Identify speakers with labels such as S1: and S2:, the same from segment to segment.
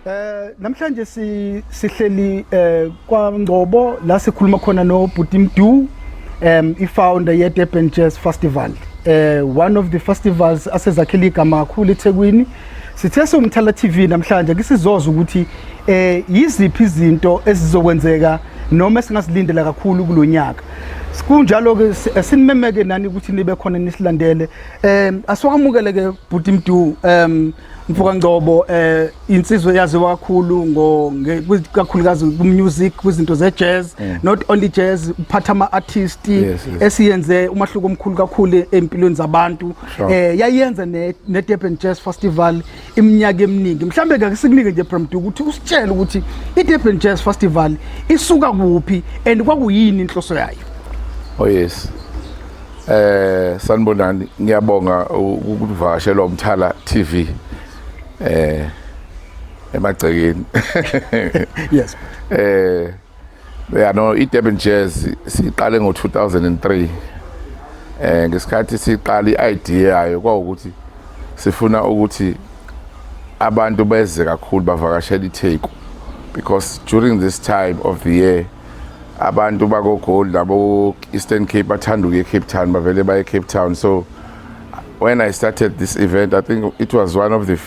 S1: Namhlanje sihleli kwaNgcobo la sikhuluma khona no Bhuti Mdu, i-founder ye Durban Jazz Festival. One of the festivals asezakhela igama kakhulu eThekwini. Sithe somthala TV namhlanje kisizoza ukuthi yiziphi izinto ezizokwenzeka noma esingasilindela kakhulu kulonyaka. Sikunjalo ke sinimemeke nani ukuthi nibe khona nisilandele. Asiwamukele ke Bhuti Mdu, mfoka Ngcobo, insizwe yaziwa kakhulu kakhulukazi music, kwizinto ze jazz, not only jazz, uphatha ama artist esiyenze umahluko omkhulu kakhulu empilweni zabantu. Yayenza ne Durban Jazz Festival iminyaka eminingi. Mhlambe ke sikunike nje Bhuti ukuthi usitshele ukuthi i Durban Jazz Festival isuka kuphi and kwakuyini inhloso yayo.
S2: Oh yes. Sanibonani, ngiyabonga ukuvakashela uMthala TV emagcekeni.
S1: Yes.
S2: I Durban Jazz siqale ngo-2003. Ngesikhathi siqala i-idea yayo kwawukuthi sifuna ukuthi abantu beze kakhulu bavakashela iTheku, because during this time of the year abantu bako Gold labo Eastern Cape bathanda ukuye Cape Town, bavele baye Cape Town. So when I started this event, I think it was one of the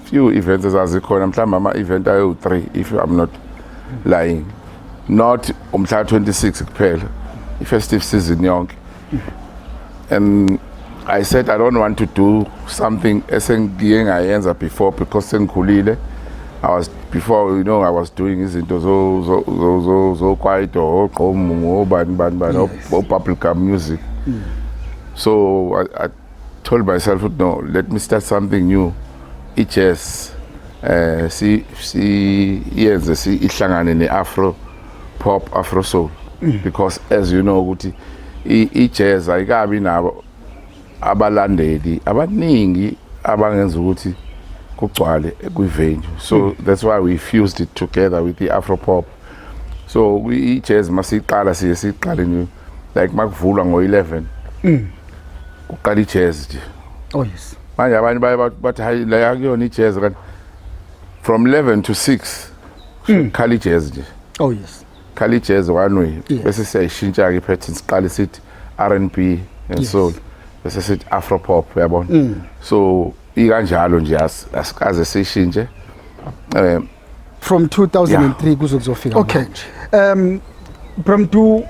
S2: few events ezazikhona, mhlawumbe ama event ayo-3 if I'm not lying, not umhla 26 kuphela, i-festive season yonke. And I said I don't want to do something esengiye ngayenza before, because sengikhulile. I was before, I was doing izinto zo quiet or bubblegum music. So I told myself, no, let me start something new. Jazz, ihlangane ne Afro pop, Afro soul, because as you know, jazz ayikabi nabo abalandeli abaningi abangenza ukuthi kugcwale kwivenue. So that's why we fused it together with the Afro pop. So jazz masiqala siqale like makuvulwa ngo-11 kuqala jazz nje.
S1: Oh yes.
S2: Manje abantu bathi hayi la kuyona i-jazz kanti from 11 to 6 khali jazz nje.
S1: Oh yes.
S2: Khali jazz one way, bese siyayishintsha ke pattern, siqale sithi R&B and soul, bese sithi Afro pop, uyabona. So ikanjalo nje asikaze sishintshe
S1: from 2003 kuze kuzofika manje. Okay. Bhuti,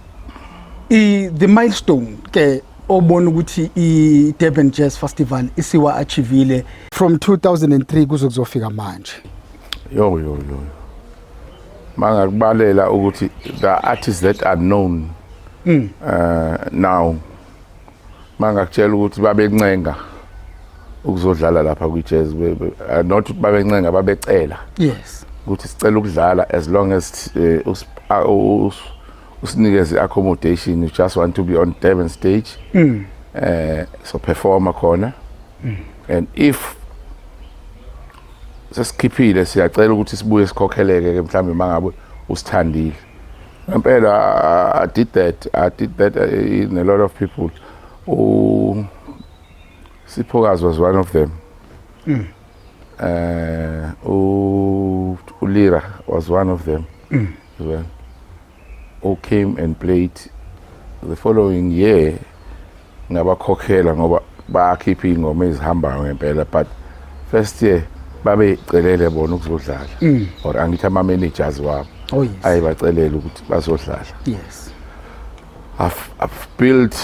S1: the milestone ke obona ukuthi i Durban Jazz Festival isiwa achievile from 2003 kuze kuzofika manje.
S2: Yo. Mangakubalela ukuthi the artists that are known now, mangakutshela ukuthi babencenga ukuzodlala lapha kwi jazz, not babencenga, babecela.
S1: Yes.
S2: Ukuthi sicela ukudlala as long as usinikeze accommodation, you just want to be on Durban stage. So perform khona. And if sesikhiphile siyacela ukuthi sibuye sikhokheleke ke mhlambe mangabe usithandile. Ngempela I did that in a lot of people. Siphokazi was one of them. Ulira was one of them as well, who came and played the following year. Ngabakhokhela ngoba bakhipha ingoma ezihambayo ngempela, but first year babecelele bona ukuzodlala, or angithi ama managers wabo ayibacelele ukuthi bazodlala.
S1: Yes.
S2: I've built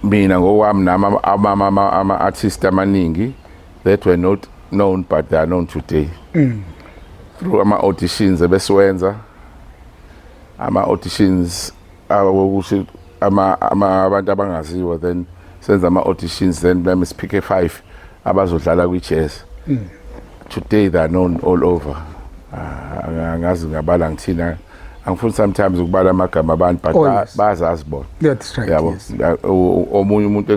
S2: mina ngowami nama ama artists amaningi that were not known but they are known today. Through ama auditions ebesiwenza, ama auditions awukuthi abantu abangaziwa, then senza ama auditions, then let me pick 5 abazodlala kwi jazz. Today they are known all over. Angazi ngabala ngithina, angifuni sometimes ukubala amagama abantu, but bazazi bona.
S1: That's right.
S2: Yes. Omunye umuntu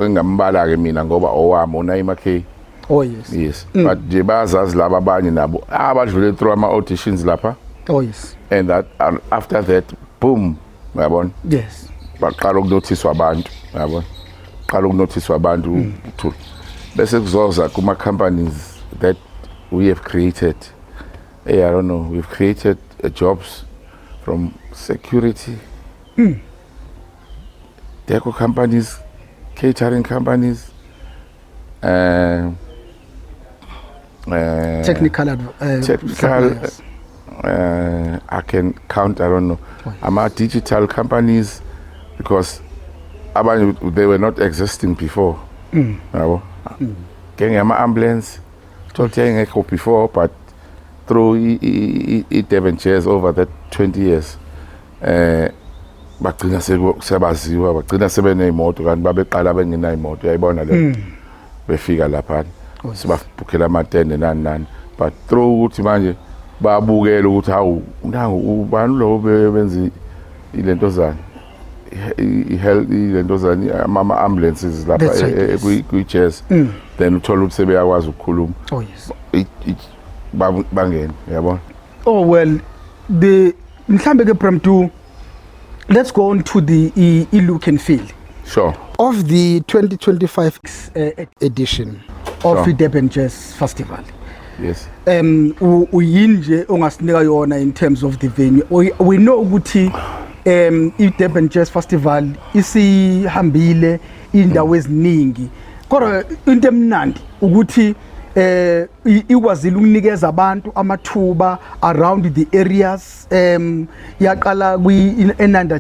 S2: engambala ke mina ngoba owami uNaima K.
S1: Oh yes.
S2: Yes. But nje bazazi laba abanye nabo abadlule through ama auditions lapha.
S1: Oh yes.
S2: And that after that, boom, uyabona.
S1: Yes.
S2: Baqala ukunotice abantu, uyabona. Qala ukunotice abantu bese kuzoza kuma companies that we have created I don't know. We've created jobs from security, deco companies, catering companies,
S1: Technical suppliers.
S2: I can count, I don't know. Ama digital companies, because they were not existing before. Yabo. Getting ama ambulance, told before, but through Devon chairs over that 20 years. Bagcina sebaziwa, bagcina sebeneyimoto kanti babeqala bengenayimoto, uyayibona le. Befika lapha. Sibabhukhela amatende nani. But through ukuthi manje babukela ukuthi hawu nangu ubani lo benza ilento zani. I-health ilento zani ama ambulances lapha kwi-chairs. Then uthola ukuthi sebeyakwazi ukukhuluma.
S1: Oh yes.
S2: Bangena, uyabona.
S1: Oh well, mhlambe ke Prem2, let's go on to the look and feel.
S2: Sure.
S1: Of the 2025 edition of the Durban Jazz Festival.
S2: Yes.
S1: Uyinje ongasinika yona in terms of the venue. We know ukuthi i-Durban Jazz Festival isihambile indawo eziningi. Kodwa into emnandi ukuthi ikwazile ukunikeza abantu amathuba around the areas, yaqala enanda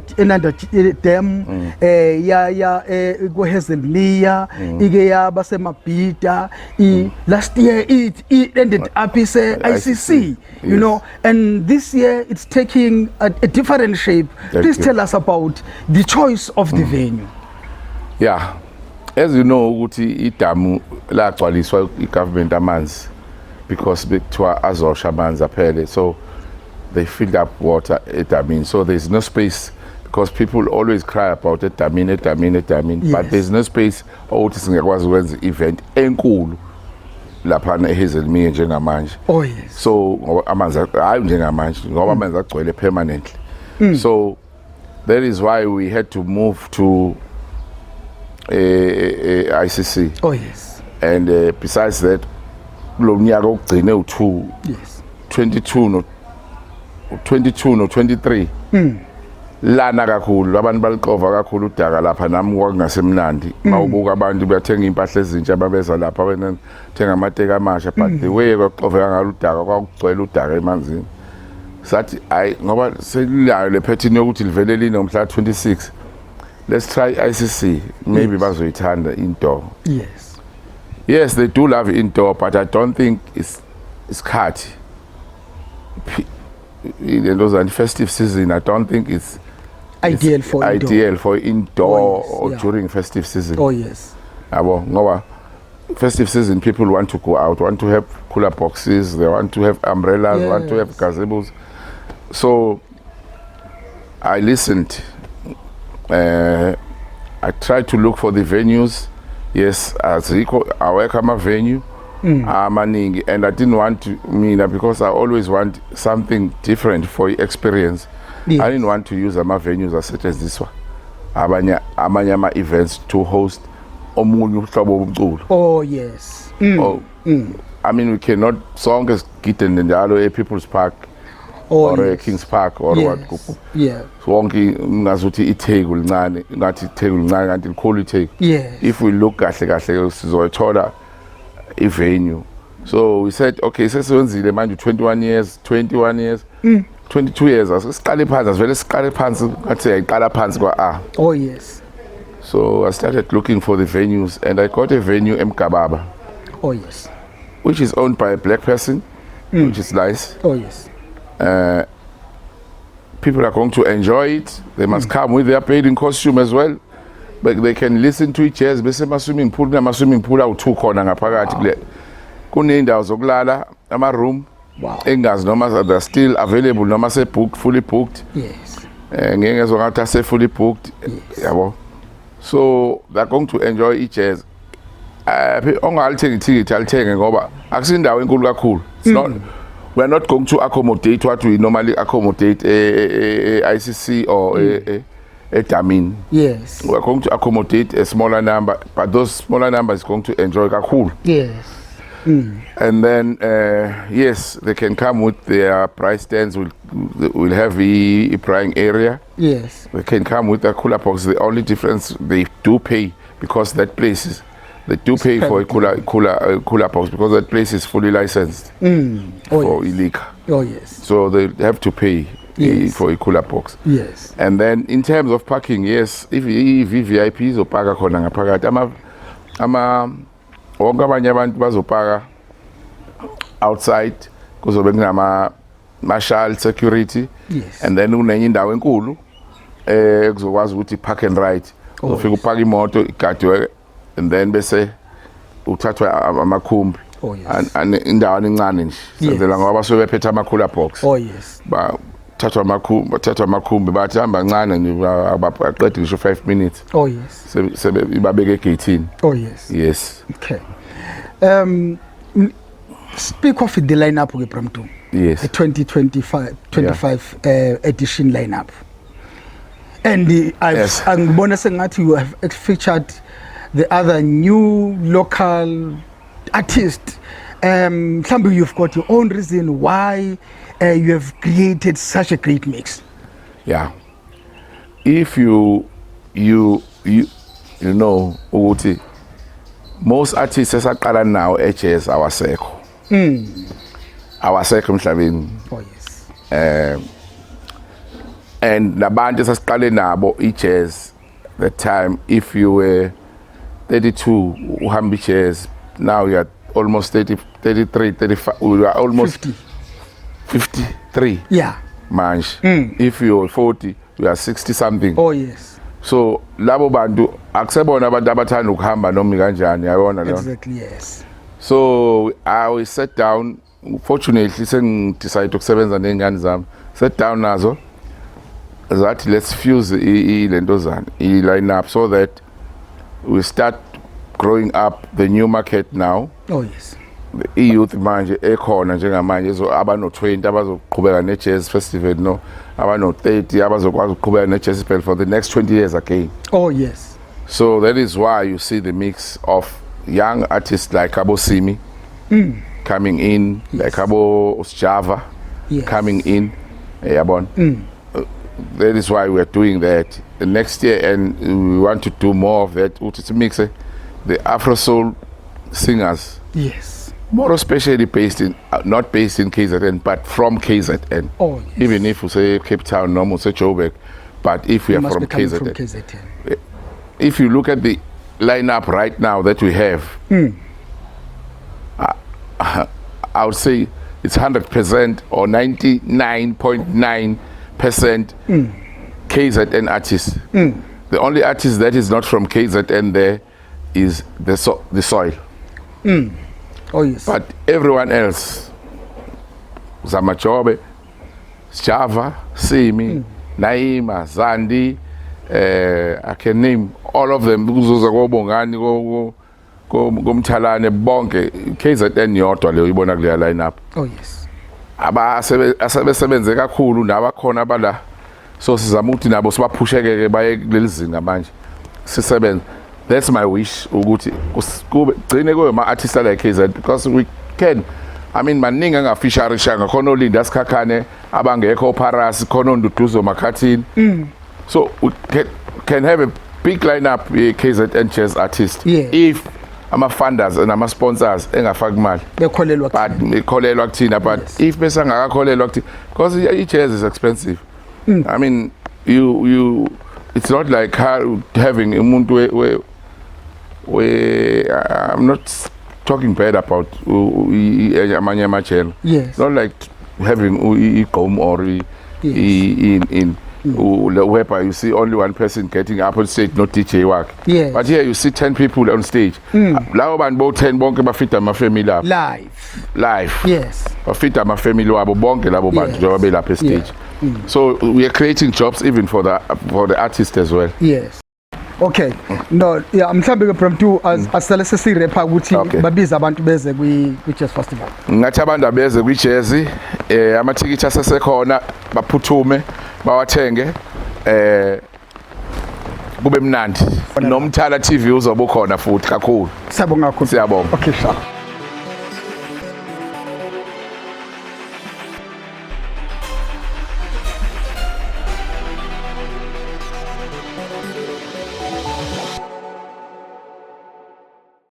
S1: Dam, ya ku Hazelmere, ike yaba seMabhida. Last year it ended up as ICC, you know, and this year it's taking a different shape. Please tell us about the choice of the venue.
S2: Yeah. As you know, ukuthi idamu lagcwaliswa i-government amanzi because bekuthiwa azosha amanzi aphele, so they filled up water edamini, so there's no space because people always cry about edamini, yes. But there's no space ukuthi singakwazi ukwenza event enkulu lapha eHazelmere njengamanje.
S1: Oh yes.
S2: So amanzi hayi njengamanje ngoba amanzi agcwele permanently. So that is why we had to move to ICC.
S1: Oh yes.
S2: And besides that, lo mnyaka ogcine u2.
S1: Yes.
S2: 22 no 23. Lana kakhulu abantu baliqova kakhulu udaka lapha nami kwakungasemnandi. Mawubuka abantu bayathenga impahla ezintsha babeza lapha wena thenga amateka amasha, but the way kwaqoveka ngalo udaka kwakugcwele udaka emanzini. Sathi hayi ngoba selilayo le pattern yokuthi livele line ngomhla 26. Let's try ICC. Maybe bazoyithanda indoor.
S1: Yes.
S2: Yes, they do love indoor, but I don't think it's cut. In those festive season, I don't think it's
S1: ideal for
S2: indoor
S1: yes,
S2: or during festive season.
S1: Oh yes.
S2: Festive season, people want to go out, want to have cooler boxes, they want to have umbrellas, want to have gazebos. So I listened. I tried to look for the venues. Yes, as I work at my venue, and I didn't want to because I always want something different for experience. Yes. I didn't want to use my venues as such as this one. Amanyama events to host omunye uhlobo umculo.
S1: Oh yes.
S2: I mean, we cannot song as Gitten in the People's Park. Or yes. Kings Park or what?
S1: Yeah.
S2: Wonke ngazuthi iThegu lincane, ngathi iThegu lincane kanti likhulu iThegu.
S1: Yes.
S2: If we look kahle kahle sizoyithola ivenue. So we said okay, sesenzile manje 21 years, 22 years asiqale phansi, asivele siqale phansi ngathi ayiqala phansi kwa
S1: Oh yes.
S2: So I started looking for the venues and I got a venue eMgababa.
S1: Oh yes.
S2: Which is owned by a black person, which is nice.
S1: Oh yes.
S2: People are going to enjoy it. They must come with their bathing costume as well. But they can listen to it jazz. Bese swimming pool awu2 khona ngaphakathi kule. Kunendawo zokulala, ama room.
S1: Wow.
S2: Engazi noma they're still available noma se booked, fully booked.
S1: Yes.
S2: Ngeke zongathi ase fully booked. Yabo. So they're going to enjoy it jazz. Ongalithenga ithikithi alithenge ngoba akusindawo enkulu kakhulu. It's not. We're not going to accommodate what we normally accommodate ICC or a Damin.
S1: Yes.
S2: We're going to accommodate a smaller number, but those smaller numbers are going to enjoy kakhulu.
S1: Yes.
S2: And then yes, they can come with their price stands. Will have a praying area.
S1: Yes.
S2: They can come with a cooler box. The only difference, they do pay because that place is. They do pay for a cooler box because that place is fully licensed for liquor.
S1: Oh yes.
S2: So they have to pay for a cooler box.
S1: Yes.
S2: And then in terms of parking, yes, if VVIPs or park khona ngaphakathi wonke abanye abantu bazopaka outside kuzobe kunama marshal security.
S1: Yes.
S2: And then kunenye indawo enkulu kuzokwazi ukuthi park and ride. Uzofika upaka imoto igadwe and then bese uthathwa amakhumbi.
S1: Oh yes.
S2: Indawo encane nje. Senzela ngoba basuke bephethe ama-cooler box.
S1: Oh yes.
S2: Bathathwa amakhumbi bathi hamba kancane nje abaqede ngisho 5 minutes.
S1: Oh yes.
S2: Ibabeke egate-ini.
S1: Oh yes.
S2: Yes.
S1: Okay. Speak of the lineup ke Bramtu.
S2: Yes.
S1: The 2025 edition lineup. And angibona sengathi you have featured the other new local artists. Mhlambe you've got your own reason why you have created such a great mix.
S2: Yeah. If you know ukuthi most artists esaqala now jazz awasekho. Awasekho emhlabeni.
S1: Oh yes.
S2: And nabantu esasiqale nabo jazz that time, if you were 32 uhamba jazz, now you are almost 30, 33, 35, we are almost 53.
S1: Yeah.
S2: Manje. If you are 40, you are 60 something.
S1: Oh yes.
S2: So labo bantu akusebona abantu abathanda ukuhamba noma kanjani, yabona lo.
S1: Exactly, yes.
S2: So I sat down, fortunately decide ukusebenza nengane zami. Sat down nazo that let's fuse lentozana line up so that we start growing up the new market now.
S1: Oh yes.
S2: The youth manje ekhona njengamanje so abano 20 abazoqhubeka ne jazz festival, no, abano 30 abazokwazi ukuqhubeka ne jazz festival for the next 20 years again.
S1: Oh yes.
S2: So that is why you see the mix of young artists like Abo Simi coming in, like Abo Java coming in. Yabon. That is why we are doing that the next year, and we want to do more of that. It's a mix, the Afro Soul singers.
S1: Yes.
S2: More especially based in, not based in KZN, but from KZN.
S1: Oh yes.
S2: Even if we say Cape Town, no, we say Joburg, but if we are from KZN. If you look at the lineup right now that we have, I would say it's 100% or 99.9% KZN artists. The only artist that is not from KZN there is the soil.
S1: Oh yes.
S2: But everyone else, Zamachobe, Java, Simi, Naima, Zandi, I can name all of them. Bongani, Gomtalane, Bonke, KZN yodwa le uyibona kule lineup.
S1: Oh yes.
S2: Abasebenze kakhulu nabakhona abala, so sizama ukuthi nabo sibaphusheke baye kulelizinga manje sisebenza. That's my wish ukuthi kube gcine kube ama artists like KZN, because we can, I mean maningi angafisharishanga khona oLinda Sikhakhane abangekho Paras khona oNduduzo Makhathini. So we can have a big lineup KZN jazz artists if ama-funders and ama-sponsors engafaki imali
S1: bekholelwa
S2: kuthina, but if besangakakholelwa kuthina, because i-jazz is expensive. I mean you it's not like having umuntu I'm not talking bad about amanye amachannel.
S1: Yes.
S2: It's not like having igqom or in whereby you see only one person getting up on stage, not DJ work.
S1: Yes.
S2: But here you see 10 people on stage. Labo bantu bo 10 bonke bafita ama-family abo. Live.
S1: Yes.
S2: Bafita ama-family wabo bonke labo bantu njengoba belapha stage. So we are creating jobs even for the artists as well.
S1: Yes. Okay. No, yeah, mhlambe ke Bramtu asale sesirepa ukuthi babiza abantu beze kwi jazz festival.
S2: Ngathi abantu abeze kwi jazz, amathikithi asesekhona baphuthume bawathenge, kube mnandi. Nomthala TV uzoba khona futhi kakhulu.
S1: Siyabonga kakhulu.
S2: Siyabonga.
S1: Okay, sure.